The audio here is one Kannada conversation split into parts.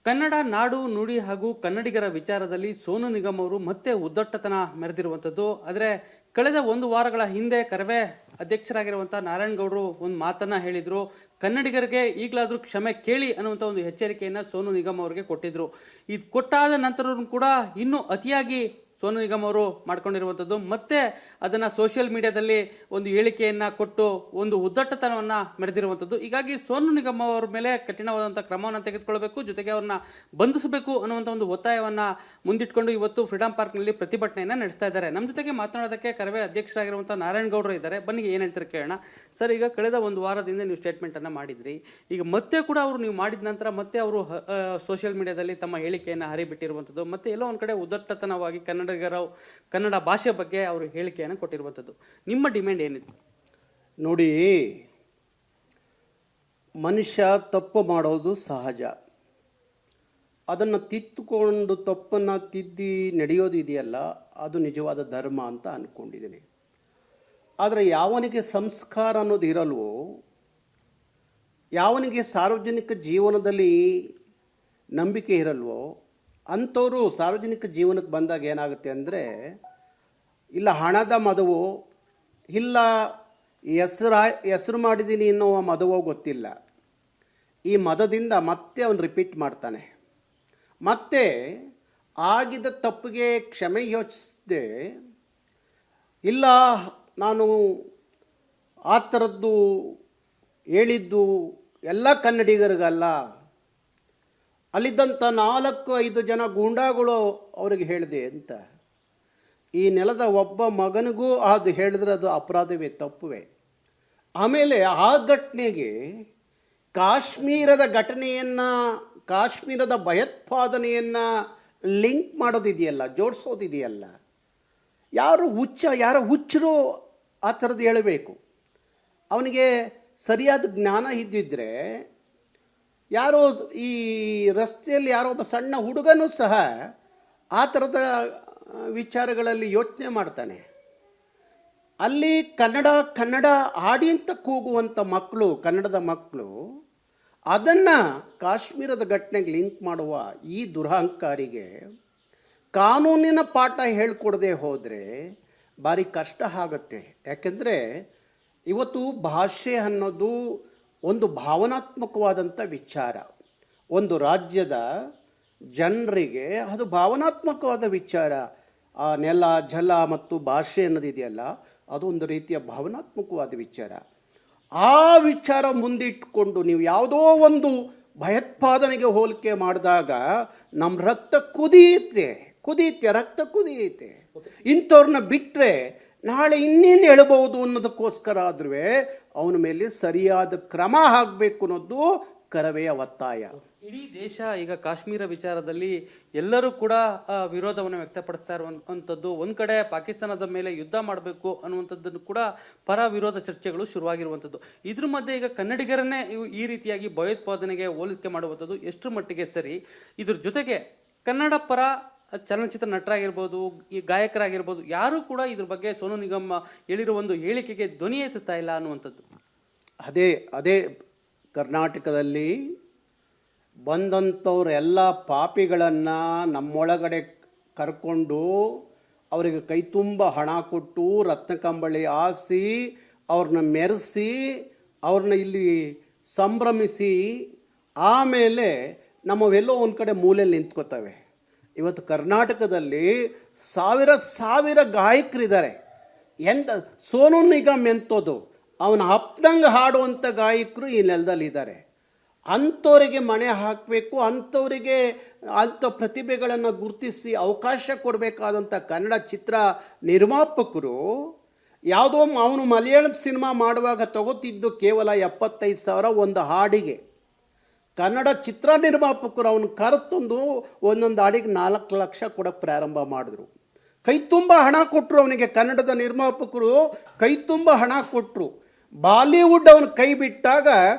ಕನ್ನಡ ನಾಡು ನುಡಿ ಹಾಗೂ ಕನ್ನಡಿಗರ ವಿಚಾರದಲ್ಲಿ ಸೋನು ನಿಗಮ್ ಅವರು ಮತ್ತೆ ಉದ್ದಟತನ ಮೆರೆದಿರುವಂಥದ್ದು. ಆದರೆ ಕಳೆದ ಒಂದು ವಾರಗಳ ಹಿಂದೆ ಕರವೇ ಅಧ್ಯಕ್ಷರಾಗಿರುವಂಥ ನಾರಾಯಣಗೌಡರು ಒಂದು ಮಾತನ್ನ ಹೇಳಿದ್ರು. ಕನ್ನಡಿಗರಿಗೆ ಈಗಲಾದರೂ ಕ್ಷಮೆ ಕೇಳಿ ಅನ್ನುವಂಥ ಒಂದು ಎಚ್ಚರಿಕೆಯನ್ನು ಸೋನು ನಿಗಮ್ ಅವರಿಗೆ ಕೊಟ್ಟಿದ್ರು. ಇದು ಕೊಟ್ಟಾದ ನಂತರ ಕೂಡ ಇನ್ನೂ ಅತಿಯಾಗಿ ಸೋನು ನಿಗಮ್ ಅವರು ಮಾಡ್ಕೊಂಡಿರುವಂಥದ್ದು. ಮತ್ತೆ ಅದನ್ನ ಸೋಷಿಯಲ್ ಮೀಡಿಯಾದಲ್ಲಿ ಒಂದು ಹೇಳಿಕೆಯನ್ನ ಕೊಟ್ಟು ಒಂದು ಉದ್ದಟತನವನ್ನ ಮೆರೆದಿರುವಂಥದ್ದು. ಹೀಗಾಗಿ ಸೋನು ನಿಗಮ್ ಅವರ ಮೇಲೆ ಕಠಿಣವಾದಂತಹ ಕ್ರಮವನ್ನು ತೆಗೆದುಕೊಳ್ಳಬೇಕು, ಜೊತೆಗೆ ಅವ್ರನ್ನ ಬಂಧಿಸಬೇಕು ಅನ್ನುವಂಥ ಒಂದು ಒತ್ತಾಯವನ್ನ ಮುಂದಿಟ್ಕೊಂಡು ಇವತ್ತು ಫ್ರೀಡಂ ಪಾರ್ಕ್ನಲ್ಲಿ ಪ್ರತಿಭಟನೆಯನ್ನ ನಡೆಸ್ತಾ ಇದ್ದಾರೆ. ನಮ್ಮ ಜೊತೆಗೆ ಮಾತನಾಡೋದಕ್ಕೆ ಕರವೇ ಅಧ್ಯಕ್ಷರಾಗಿರುವಂತಹ ನಾರಾಯಣಗೌಡರು ಇದ್ದಾರೆ. ಬನ್ನಿ ಏನ್ ಹೇಳ್ತಾರೆ ಕೇಳೋಣ. ಸರ್, ಈಗ ಕಳೆದ ಒಂದು ವಾರದಿಂದ ನೀವು ಸ್ಟೇಟ್ಮೆಂಟ್ ಅನ್ನ ಮಾಡಿದ್ರಿ. ಈಗ ಮತ್ತೆ ಕೂಡ ಅವರು ನೀವು ಮಾಡಿದ ನಂತರ ಮತ್ತೆ ಅವರು ಸೋಷಿಯಲ್ ಮೀಡಿಯಾದಲ್ಲಿ ತಮ್ಮ ಹೇಳಿಕೆಯನ್ನು ಹರಿಬಿಟ್ಟಿರುವಂಥದ್ದು. ಮತ್ತೆ ಎಲ್ಲೋ ಒಂದ್ ಕಡೆ ಉದ್ದಟತನವಾಗಿ ಕನ್ನಡ ಭಾಷೆ ಬಗ್ಗೆ ಅವರು ಹೇಳಿಕೆಯನ್ನು ಕೊಟ್ಟಿರುವಂಥದ್ದು. ನಿಮ್ಮ ಡಿಮ್ಯಾಂಡ್ ಏನಿದೆ? ನೋಡಿ, ಮನುಷ್ಯ ತಪ್ಪು ಮಾಡೋದು ಸಹಜ. ಅದನ್ನು ತಿದ್ದುಕೊಂಡು ತಪ್ಪನ್ನು ತಿದ್ದಿ ನಡೆಯೋದು ಇದೆಯಲ್ಲ, ಅದು ನಿಜವಾದ ಧರ್ಮ ಅಂತ ಅಂದ್ಕೊಂಡಿದ್ದೀನಿ. ಆದರೆ ಯಾವನಿಗೆ ಸಂಸ್ಕಾರ ಅನ್ನೋದು ಇರಲ್ವೋ, ಯಾವನಿಗೆ ಸಾರ್ವಜನಿಕ ಜೀವನದಲ್ಲಿ ನಂಬಿಕೆ ಇರಲ್ವೋ ಅಂಥವರು ಸಾರ್ವಜನಿಕ ಜೀವನಕ್ಕೆ ಬಂದಾಗ ಏನಾಗುತ್ತೆ ಅಂದರೆ, ಇಲ್ಲ ಹಣದ ಮದವೋ, ಇಲ್ಲ ಹೆಸರು ಮಾಡಿದ್ದೀನಿ ಅನ್ನೋ ಮದವೋ ಗೊತ್ತಿಲ್ಲ, ಈ ಮದದಿಂದ ಮತ್ತೆ ಅವನು ರಿಪೀಟ್ ಮಾಡ್ತಾನೆ. ಮತ್ತೆ ಆಗಿದ್ದ ತಪ್ಪಿಗೆ ಕ್ಷಮೆ ಯೋಚಿಸದೆ, ಇಲ್ಲ ನಾನು ಆ ಥರದ್ದು ಹೇಳಿದ್ದು ಎಲ್ಲ ಕನ್ನಡಿಗರಿಗಲ್ಲ, ಅಲ್ಲಿದ್ದಂಥ 4-5 ಜನ ಗೂಂಡಾಗಳು ಅವರಿಗೆ ಹೇಳಿದೆ ಅಂತ. ಈ ನೆಲದ ಒಬ್ಬ ಮಗನಿಗೂ ಅದು ಹೇಳಿದ್ರೆ ಅದು ಅಪರಾಧವೇ, ತಪ್ಪುವೆ. ಆಮೇಲೆ ಆ ಘಟನೆಗೆ ಕಾಶ್ಮೀರದ ಘಟನೆಯನ್ನು, ಕಾಶ್ಮೀರದ ಭಯೋತ್ಪಾದನೆಯನ್ನು ಲಿಂಕ್ ಮಾಡೋದಿದೆಯಲ್ಲ, ಜೋಡಿಸೋದಿದೆಯಲ್ಲ, ಯಾರೋ ಹುಚ್ಚರು ಆ ಥರದ್ದು ಹೇಳಬೇಕು. ಅವನಿಗೆ ಸರಿಯಾದ ಜ್ಞಾನ ಇದ್ದಿದ್ದರೆ, ಯಾರೋ ಈ ರಸ್ತೆಯಲ್ಲಿ ಯಾರೋ ಒಬ್ಬ ಸಣ್ಣ ಹುಡುಗನೂ ಸಹ ಆ ಥರದ ವಿಚಾರಗಳಲ್ಲಿ ಯೋಚನೆ ಮಾಡ್ತಾನೆ. ಅಲ್ಲಿ ಕನ್ನಡ ಆಡಿ ಅಂತ ಕೂಗುವಂಥ ಮಕ್ಕಳು, ಕನ್ನಡದ ಮಕ್ಕಳು, ಅದನ್ನು ಕಾಶ್ಮೀರದ ಘಟನೆಗೆ ಲಿಂಕ್ ಮಾಡುವ ಈ ದುರಹಂಕಾರಿಗೆ ಕಾನೂನಿನ ಪಾಠ ಹೇಳ್ಕೊಡದೆ ಹೋದರೆ ಭಾರಿ ಕಷ್ಟ ಆಗುತ್ತೆ. ಯಾಕೆಂದರೆ ಇವತ್ತು ಭಾಷೆ ಅನ್ನೋದು ಒಂದು ಭಾವನಾತ್ಮಕವಾದಂಥ ವಿಚಾರ. ಒಂದು ರಾಜ್ಯದ ಜನರಿಗೆ ಅದು ಭಾವನಾತ್ಮಕವಾದ ವಿಚಾರ. ಆ ನೆಲ, ಜಲ ಮತ್ತು ಭಾಷೆ ಅನ್ನೋದಿದೆಯಲ್ಲ, ಅದು ಒಂದು ರೀತಿಯ ಭಾವನಾತ್ಮಕವಾದ ವಿಚಾರ. ಆ ವಿಚಾರ ಮುಂದಿಟ್ಕೊಂಡು ನೀವು ಯಾವುದೋ ಒಂದು ಭಯೋತ್ಪಾದನೆಗೆ ಹೋಲಿಕೆ ಮಾಡಿದಾಗ ನಮ್ಮ ರಕ್ತ ಕುದಿಯುತ್ತೆ, ರಕ್ತ ಕುದಿಯುತ್ತೆ. ಇಂಥವ್ರನ್ನ ಬಿಟ್ಟರೆ ನಾಳೆ ಇನ್ನೇನು ಹೇಳ್ಬೋದು ಅನ್ನೋದಕ್ಕೋಸ್ಕರ ಆದ್ರೂ ಅವನ ಮೇಲೆ ಸರಿಯಾದ ಕ್ರಮ ಆಗಬೇಕು ಅನ್ನೋದು ಕರವೆಯ ಒತ್ತಾಯ. ಇಡೀ ದೇಶ ಈಗ ಕಾಶ್ಮೀರ ವಿಚಾರದಲ್ಲಿ ಎಲ್ಲರೂ ಕೂಡ ವಿರೋಧವನ್ನು ವ್ಯಕ್ತಪಡಿಸ್ತಾ ಇರುವಂಥದ್ದು. ಒಂದ್ ಕಡೆ ಪಾಕಿಸ್ತಾನದ ಮೇಲೆ ಯುದ್ಧ ಮಾಡಬೇಕು ಅನ್ನುವಂಥದ್ದನ್ನು ಕೂಡ ಪರ ವಿರೋಧ ಚರ್ಚೆಗಳು ಶುರುವಾಗಿರುವಂಥದ್ದು. ಇದ್ರ ಮಧ್ಯೆ ಈಗ ಕನ್ನಡಿಗರನ್ನೇ ಈ ರೀತಿಯಾಗಿ ಭಯೋತ್ಪಾದನೆಗೆ ಹೋಲಿಕೆ ಮಾಡುವಂಥದ್ದು ಎಷ್ಟರ ಮಟ್ಟಿಗೆ ಸರಿ? ಇದ್ರ ಜೊತೆಗೆ ಕನ್ನಡ ಪರ ಚಲನಚಿತ್ರ ನಟರಾಗಿರ್ಬೋದು, ಈ ಗಾಯಕರಾಗಿರ್ಬೋದು, ಯಾರು ಕೂಡ ಇದ್ರ ಬಗ್ಗೆ ಸೋನು ನಿಗಮ್ ಹೇಳಿರೋ ಒಂದು ಹೇಳಿಕೆಗೆ ಧ್ವನಿ ಎತ್ತುತ್ತಾ ಇಲ್ಲ ಅನ್ನುವಂಥದ್ದು. ಅದೇ ಕರ್ನಾಟಕದಲ್ಲಿ ಬಂದಂಥವ್ರೆಲ್ಲ ಪಾಪಿಗಳನ್ನು ನಮ್ಮೊಳಗಡೆ ಕರ್ಕೊಂಡು ಅವರಿಗೆ ಕೈ ತುಂಬ ಹಣ ಕೊಟ್ಟು ರತ್ನಕಂಬಳಿ ಹಾಸಿ ಅವ್ರನ್ನ ಮೆರೆಸಿ ಅವ್ರನ್ನ ಇಲ್ಲಿ ಸಂಭ್ರಮಿಸಿ ಆಮೇಲೆ ನಮ್ಮವೆಲ್ಲೋ ಒಂದು ಕಡೆ ಮೂಲೆಯಲ್ಲಿ ನಿಂತ್ಕೋತವೆ. ಇವತ್ತು ಕರ್ನಾಟಕದಲ್ಲಿ ಸಾವಿರ ಗಾಯಕರಿದ್ದಾರೆ. ಸೋನು ನಿಗಮ್ ಎಂಥದ್ದು, ಅವನ ಅಪ್ಪನಂಗೆ ಹಾಡುವಂಥ ಗಾಯಕರು ಈ ನೆಲದಲ್ಲಿದ್ದಾರೆ. ಅಂಥವರಿಗೆ ಮಣೆ ಹಾಕಬೇಕು, ಅಂಥವರಿಗೆ ಅಂಥ ಪ್ರತಿಭೆಗಳನ್ನು ಗುರುತಿಸಿ ಅವಕಾಶ ಕೊಡಬೇಕಾದಂಥ ಕನ್ನಡ ಚಿತ್ರ ನಿರ್ಮಾಪಕರು ಯಾವುದೋ ಅವನು ಮಲಯಾಳಂ ಸಿನಿಮಾ ಮಾಡುವಾಗ ತಗೋತಿದ್ದು ಕೇವಲ 75,000 ಒಂದು ಹಾಡಿಗೆ. ಕನ್ನಡ ಚಿತ್ರ ನಿರ್ಮಾಪಕರು ಅವನು ಕರೆತಂದು ಒಂದೊಂದು ಹಾಡಿಗೆ 4 ಲಕ್ಷ ಕೊಡೋಕ್ಕೆ ಪ್ರಾರಂಭ ಮಾಡಿದ್ರು. ಕೈ ತುಂಬ ಹಣ ಕೊಟ್ಟರು ಅವನಿಗೆ. ಕನ್ನಡದ ನಿರ್ಮಾಪಕರು ಕೈ ತುಂಬ ಹಣ ಕೊಟ್ಟರು. ಬಾಲಿವುಡ್ ಅವನು ಕೈ ಬಿಟ್ಟಾಗ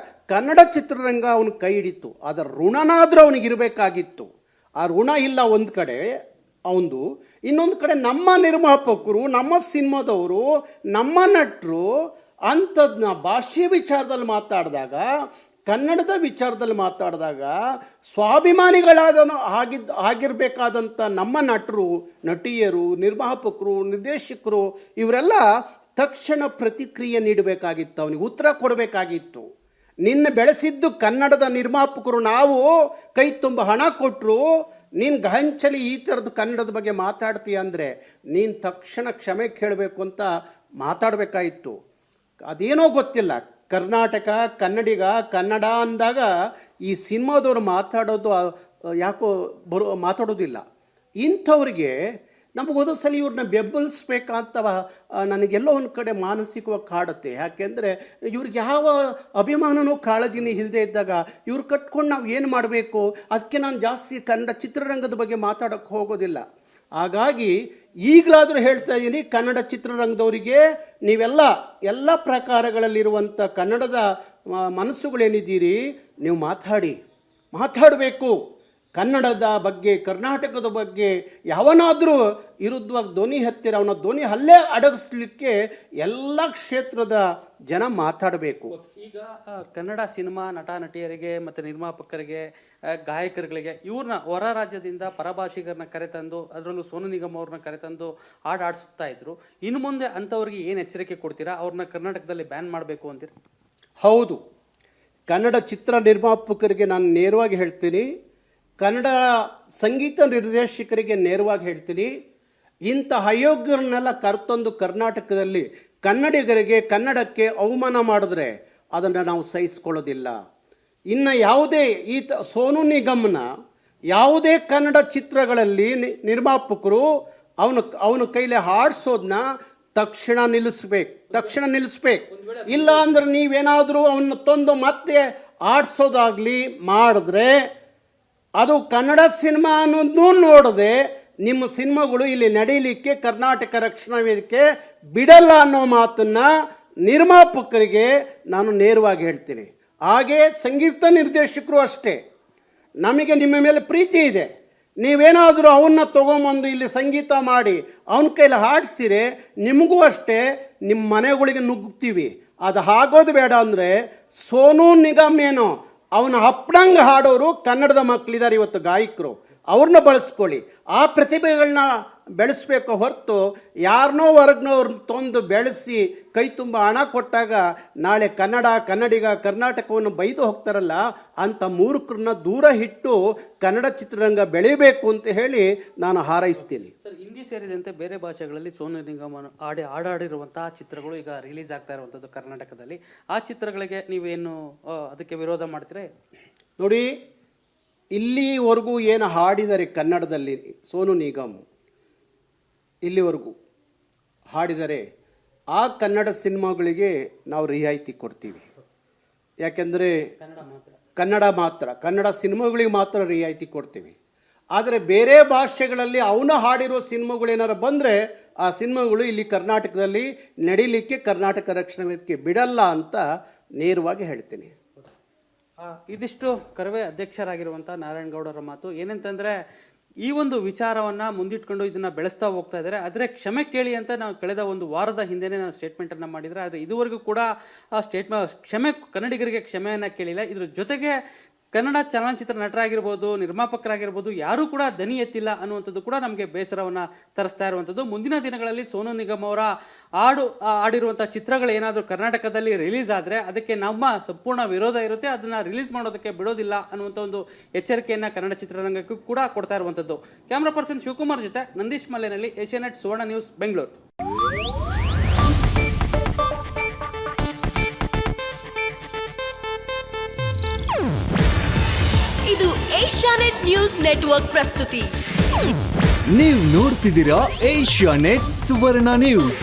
ಕನ್ನಡ ಚಿತ್ರರಂಗ ಅವನು ಕೈ ಹಿಡಿತು. ಅದರ ಋಣನಾದರೂ ಅವನಿಗಿರಬೇಕಾಗಿತ್ತು. ಆ ಋಣ ಇಲ್ಲ ಒಂದು ಕಡೆ ಅವನು, ಇನ್ನೊಂದು ಕಡೆ ನಮ್ಮ ನಿರ್ಮಾಪಕರು, ನಮ್ಮ ಸಿನಿಮಾದವರು, ನಮ್ಮ ನಟರು ಅಂಥದ್ದನ್ನ ಭಾಷೆ ವಿಚಾರದಲ್ಲಿ ಮಾತಾಡಿದಾಗ ಕನ್ನಡದ ವಿಚಾರದಲ್ಲಿ ಮಾತಾಡಿದಾಗ ಆಗಿರಬೇಕಾದಂಥ ನಮ್ಮ ನಟರು, ನಟಿಯರು, ನಿರ್ಮಾಪಕರು, ನಿರ್ದೇಶಕರು ಇವರೆಲ್ಲ ತಕ್ಷಣ ಪ್ರತಿಕ್ರಿಯೆ ನೀಡಬೇಕಾಗಿತ್ತು, ಅವನಿಗೆ ಉತ್ತರ ಕೊಡಬೇಕಾಗಿತ್ತು. ನಿನ್ನ ಬೆಳೆಸಿದ್ದು ಕನ್ನಡದ ನಿರ್ಮಾಪಕರು, ನಾವು ಕೈ ತುಂಬ ಹಣ ಕೊಟ್ಟರು, ನೀನು ಗಹಂಚಲಿ ಈ ಥರದ್ದು ಕನ್ನಡದ ಬಗ್ಗೆ ಮಾತಾಡ್ತೀಯ ಅಂದರೆ ನೀನು ತಕ್ಷಣ ಕ್ಷಮೆ ಕೇಳಬೇಕು ಅಂತ ಮಾತಾಡಬೇಕಾಯಿತು. ಅದೇನೋ ಗೊತ್ತಿಲ್ಲ, ಕರ್ನಾಟಕ, ಕನ್ನಡಿಗ, ಕನ್ನಡ ಅಂದಾಗ ಈ ಸಿನಿಮಾದವರು ಮಾತಾಡೋದು ಯಾಕೋ ಮಾತಾಡೋದಿಲ್ಲ. ಇಂಥವ್ರಿಗೆ ನಮಗೊಂದು ಸಲ ಇವ್ರನ್ನ ಬೆಂಬಲಿಸ್ಬೇಕಂತ ನನಗೆಲ್ಲೋ ಒಂದು ಕಡೆ ಮಾನಸಿಕವಾಗಿ ಕಾಡುತ್ತೆ. ಯಾಕೆಂದರೆ ಇವ್ರಿಗೆ ಯಾವ ಅಭಿಮಾನನೂ ಕಾಳಜಿನೂ ಇಲ್ಲದೆ ಇದ್ದಾಗ ಇವ್ರು ಕಟ್ಕೊಂಡು ನಾವು ಏನು ಮಾಡಬೇಕು, ಅದಕ್ಕೆ ನಾನು ಜಾಸ್ತಿ ಕನ್ನಡ ಚಿತ್ರರಂಗದ ಬಗ್ಗೆ ಮಾತಾಡೋಕ್ಕೆ ಹೋಗೋದಿಲ್ಲ. ಹಾಗಾಗಿ ಈಗಲಾದರೂ ಹೇಳ್ತಾ ಇದ್ದೀನಿ, ಕನ್ನಡ ಚಿತ್ರರಂಗದವರಿಗೆ ನೀವೆಲ್ಲ ಎಲ್ಲ ಪ್ರಕಾರಗಳಲ್ಲಿರುವಂಥ ಕನ್ನಡದ ಮನಸ್ಸುಗಳೇನಿದ್ದೀರಿ, ನೀವು ಮಾತಾಡಬೇಕು. ಕನ್ನಡದ ಬಗ್ಗೆ, ಕರ್ನಾಟಕದ ಬಗ್ಗೆ ಯಾವನಾದರೂ ವಿರುದ್ಧವಾಗಿ ಧ್ವನಿ ಹತ್ತಿರ ಅವನ ಧ್ವನಿ ಹಲ್ಲೇ ಅಡಗಿಸ್ಲಿಕ್ಕೆ ಎಲ್ಲ ಕ್ಷೇತ್ರದ ಜನ ಮಾತಾಡಬೇಕು. ಈಗ ಕನ್ನಡ ಸಿನಿಮಾ ನಟ ನಟಿಯರಿಗೆ ಮತ್ತು ನಿರ್ಮಾಪಕರಿಗೆ, ಗಾಯಕರುಗಳಿಗೆ ಇವ್ರನ್ನ ಹೊರ ರಾಜ್ಯದಿಂದ ಪರಭಾಷಿಗರನ್ನ ಕರೆತಂದು, ಅದರಲ್ಲೂ ಸೋನು ನಿಗಮ್ ಅವ್ರನ್ನ ಕರೆತಂದು ಆಡಿಸ್ತಾ ಇದ್ರು. ಇನ್ನು ಮುಂದೆ ಅಂಥವ್ರಿಗೆ ಏನು ಎಚ್ಚರಿಕೆ ಕೊಡ್ತೀರಾ? ಅವ್ರನ್ನ ಕರ್ನಾಟಕದಲ್ಲಿ ಬ್ಯಾನ್ ಮಾಡಬೇಕು ಅಂತೀರಾ? ಹೌದು, ಕನ್ನಡ ಚಿತ್ರ ನಿರ್ಮಾಪಕರಿಗೆ ನಾನು ನೇರವಾಗಿ ಹೇಳ್ತೀನಿ, ಕನ್ನಡ ಸಂಗೀತ ನಿರ್ದೇಶಕರಿಗೆ ನೇರವಾಗಿ ಹೇಳ್ತೀನಿ, ಇಂಥ ಅಯೋಗ್ಯರನ್ನೆಲ್ಲ ಕರೆತಂದು ಕರ್ನಾಟಕದಲ್ಲಿ ಕನ್ನಡಿಗರಿಗೆ, ಕನ್ನಡಕ್ಕೆ ಅವಮಾನ ಮಾಡಿದ್ರೆ ಅದನ್ನು ನಾವು ಸಹಿಸ್ಕೊಳ್ಳೋದಿಲ್ಲ. ಇನ್ನು ಯಾವುದೇ ಸೋನು ನಿಗಮ್ನ ಯಾವುದೇ ಕನ್ನಡ ಚಿತ್ರಗಳಲ್ಲಿ ನಿರ್ಮಾಪಕರು ಅವನ ಕೈಲಿ ಹಾಡಿಸೋದನ್ನ ತಕ್ಷಣ ನಿಲ್ಲಿಸ್ಬೇಕು. ಇಲ್ಲ ಅಂದ್ರೆ ನೀವೇನಾದರೂ ಅವನ್ನ ತಂದು ಮತ್ತೆ ಆಡಿಸೋದಾಗ್ಲಿ ಮಾಡಿದ್ರೆ ಅದು ಕನ್ನಡ ಸಿನಿಮಾ ಅನ್ನೋದು ನೋಡದೆ ನಿಮ್ಮ ಸಿನಿಮಾಗಳು ಇಲ್ಲಿ ನಡೀಲಿಕ್ಕೆ ಕರ್ನಾಟಕ ರಕ್ಷಣಾ ವೇದಿಕೆ ಬಿಡಲ್ಲ ಅನ್ನೋ ಮಾತನ್ನ ನಿರ್ಮಾಪಕರಿಗೆ ನಾನು ನೇರವಾಗಿ ಹೇಳ್ತೀನಿ. ಹಾಗೆ ಸಂಗೀತ ನಿರ್ದೇಶಕರು ಅಷ್ಟೇ, ನಮಗೆ ನಿಮ್ಮ ಮೇಲೆ ಪ್ರೀತಿ ಇದೆ, ನೀವೇನಾದರೂ ಅವನ್ನ ತೊಗೊಂಬಂದು ಇಲ್ಲಿ ಸಂಗೀತ ಮಾಡಿ ಅವನ ಕೈಲಿ ಹಾಡಿಸ್ತೀರಿ, ನಿಮಗೂ ಅಷ್ಟೇ ನಿಮ್ಮ ಮನೆಗಳಿಗೆ ನುಗ್ಗ್ತೀವಿ. ಅದು ಆಗೋದು ಬೇಡ. ಅಂದರೆ ಸೋನು ನಿಗಮ್ ಏನೋ ಅವನ ಅಪ್ಪಣಂಗೆ ಹಾಡೋರು ಕನ್ನಡದ ಮಕ್ಕಳಿದ್ದಾರೆ ಇವತ್ತು, ಗಾಯಕರು, ಅವ್ರನ್ನ ಬಳಸ್ಕೊಳ್ಳಿ. ಆ ಪ್ರತಿಭೆಗಳನ್ನ ಬೆಳೆಸ್ಬೇಕು ಹೊರತು ಯಾರನ್ನೋ ಹೊರಗ್ನವ್ರನ್ನ ತಂದು ಬೆಳೆಸಿ ಕೈ ತುಂಬ ಹಣ ಕೊಟ್ಟಾಗ ನಾಳೆ ಕನ್ನಡಿಗ, ಕರ್ನಾಟಕವನ್ನು ಬೈದು ಹೋಗ್ತಾರಲ್ಲ, ಅಂಥ ಮೂರ್ಖರನ್ನ ದೂರ ಇಟ್ಟು ಕನ್ನಡ ಚಿತ್ರರಂಗ ಬೆಳಿಬೇಕು ಅಂತ ಹೇಳಿ ನಾನು ಹಾರೈಸ್ತೀನಿ. ಸರ್, ಹಿಂದಿ ಸೇರಿದಂತೆ ಬೇರೆ ಭಾಷೆಗಳಲ್ಲಿ ಸೋನು ನಿಗಮ್ ಹಾಡಾಡಿರುವಂತಹ ಚಿತ್ರಗಳು ಈಗ ರಿಲೀಸ್ ಆಗ್ತಾ ಇರುವಂಥದ್ದು ಕರ್ನಾಟಕದಲ್ಲಿ. ಆ ಚಿತ್ರಗಳಿಗೆ ನೀವೇನು ಅದಕ್ಕೆ ವಿರೋಧ ಮಾಡ್ತೀರಾ? ನೋಡಿ, ಇಲ್ಲಿವರೆಗೂ ಏನು ಹಾಡಿದರೆ ಕನ್ನಡದಲ್ಲಿ ಸೋನು ನಿಗಮ್ ಇಲ್ಲಿವರೆಗೂ ಹಾಡಿದರೆ ಆ ಕನ್ನಡ ಸಿನಿಮಾಗಳಿಗೆ ನಾವು ರಿಯಾಯಿತಿ ಕೊಡ್ತೀವಿ. ಯಾಕೆಂದರೆ ಕನ್ನಡ ಸಿನಿಮಾಗಳಿಗೆ ಮಾತ್ರ ರಿಯಾಯಿತಿ ಕೊಡ್ತೀವಿ. ಆದರೆ ಬೇರೆ ಭಾಷೆಗಳಲ್ಲಿ ಅವನು ಹಾಡಿರೋ ಸಿನಿಮಾಗಳೇನಾರು ಬಂದರೆ ಆ ಸಿನಿಮಾಗಳು ಇಲ್ಲಿ ಕರ್ನಾಟಕದಲ್ಲಿ ನಡೀಲಿಕ್ಕೆ ಕರ್ನಾಟಕ ರಕ್ಷಣಾ ವೇದಿಕೆ ಬಿಡಲ್ಲ ಅಂತ ನೇರವಾಗಿ ಹೇಳ್ತೀನಿ. ಇದಿಷ್ಟು ಕರವೇ ಅಧ್ಯಕ್ಷರಾಗಿರುವಂಥ ನಾರಾಯಣಗೌಡರ ಮಾತು. ಏನಂತಂದರೆ, ಈ ಒಂದು ವಿಚಾರವನ್ನು ಮುಂದಿಟ್ಕೊಂಡು ಇದನ್ನು ಬೆಳೆಸ್ತಾ ಹೋಗ್ತಾ ಇದ್ದಾರೆ. ಆದರೆ ಕ್ಷಮೆ ಕೇಳಿ ಅಂತ ನಾವು ಕಳೆದ ಒಂದು ವಾರದ ಹಿಂದೆನೇ ನಾವು ಸ್ಟೇಟ್ಮೆಂಟನ್ನು ಮಾಡಿದರೆ, ಆದರೆ ಇದುವರೆಗೂ ಕೂಡ ಕನ್ನಡಿಗರಿಗೆ ಕ್ಷಮೆಯನ್ನು ಕೇಳಿಲ್ಲ. ಇದ್ರ ಜೊತೆಗೆ ಕನ್ನಡ ಚಲನಚಿತ್ರ ನಟರಾಗಿರ್ಬೋದು, ನಿರ್ಮಾಪಕರಾಗಿರ್ಬೋದು, ಯಾರೂ ಕೂಡ ದನಿ ಎತ್ತಿಲ್ಲ ಅನ್ನುವಂಥದ್ದು ಕೂಡ ನಮಗೆ ಬೇಸರವನ್ನು ತರಿಸ್ತಾ ಇರುವಂಥದ್ದು. ಮುಂದಿನ ದಿನಗಳಲ್ಲಿ ಸೋನು ನಿಗಮ್ ಅವರ ಆಡಿರುವಂಥ ಚಿತ್ರಗಳು ಏನಾದರೂ ಕರ್ನಾಟಕದಲ್ಲಿ ರಿಲೀಸ್ ಆದರೆ ಅದಕ್ಕೆ ನಮ್ಮ ಸಂಪೂರ್ಣ ವಿರೋಧ ಇರುತ್ತೆ, ಅದನ್ನು ರಿಲೀಸ್ ಮಾಡೋದಕ್ಕೆ ಬಿಡೋದಿಲ್ಲ ಅನ್ನುವಂಥ ಒಂದು ಎಚ್ಚರಿಕೆಯನ್ನು ಕನ್ನಡ ಚಿತ್ರರಂಗಕ್ಕೂ ಕೂಡ ಕೊಡ್ತಾ ಇರುವಂಥದ್ದು. ಕ್ಯಾಮ್ರಾ ಪರ್ಸನ್ ಶಿವಕುಮಾರ್ ಜೊತೆ ನಂದೀಶ್ ಮಲ್ಲೇನಹಳ್ಳಿ, ಏಷ್ಯಾನೆಟ್ ಸುವರ್ಣ ನ್ಯೂಸ್, ಬೆಂಗಳೂರು. ಇದು ಏಷ್ಯಾನೆಟ್ ನ್ಯೂಸ್ ನೆಟ್ವರ್ಕ್ ಪ್ರಸ್ತುತಿ. ನೀವು ನೋಡ್ತಿದ್ದೀರಾ ಏಷ್ಯಾನೆಟ್ ಸುವರ್ಣ ನ್ಯೂಸ್.